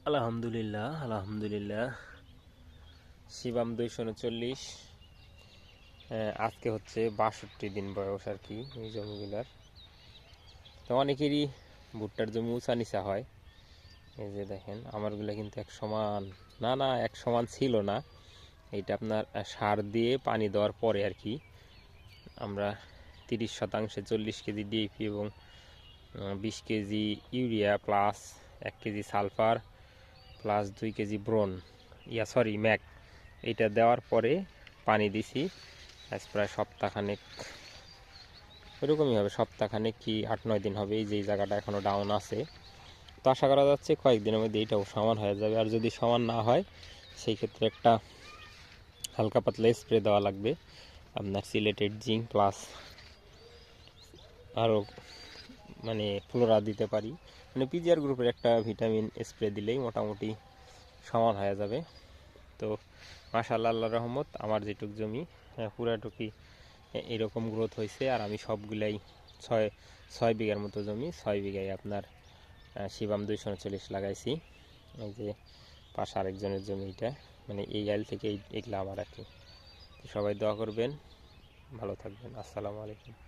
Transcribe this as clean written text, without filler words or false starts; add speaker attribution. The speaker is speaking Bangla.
Speaker 1: আলহামদুলিল্লাহ আলহামদুলিল্লাহ। শিবাম 239। আজকে হচ্ছে 62 দিন বয়স আর কি এই জমিগুলার। তো অনেকেরই ভুট্টার জমি উঁচা নিচা হয়। এই যে দেখেন আমারগুলো কিন্তু এক সমান, না এক সমান ছিল না। এইটা আপনার সার দিয়ে পানি দেওয়ার পরে আর কি আমরা 30% 40 কেজি ডিএপি এবং 20 KG urea plus 1 KG sulphur plus 2 KG ব্রোন ম্যাক এটা দেওয়ার পরে পানি দিছি। আজ প্রায় সপ্তাহখানেক, ওরকমই হবে, সপ্তাহখানেক কি 8-9 দিন হবে। এই যে জায়গাটা এখনও ডাউন আছে, তো আশা করা যাচ্ছে কয়েকদিনের মধ্যে এইটাও সমান হয়ে যাবে। আর যদি সমান না হয় সেই ক্ষেত্রে একটা হালকা পাতলা স্প্রে দেওয়া লাগবে, আপনার সিলেটেড জিঙ্ক প্লাস আরও মানে ফ্লোরা দিতে পারি, মানে পিজিআর গ্রুপের একটা ভিটামিন স্প্রে দিলেই মোটামুটি সমান হয়ে যাবে। তো মাশাআল্লাহ, আল্লাহর রহমত, আমার যেটুক জমি পুরাটুকি এরকম গ্রোথ হয়েছে। আর আমি সবগুলাই 6 বিঘার মতো জমি, 6 বিঘায় আপনার শিবাম 239 লাগাইছি। এই যে পাশে আরেকজনের জমি, এটা মানে এই আইল থেকে এইগুলো আমার আর কি। সবাই দোয়া করবেন, ভালো থাকবেন। আসসালামু আলাইকুম।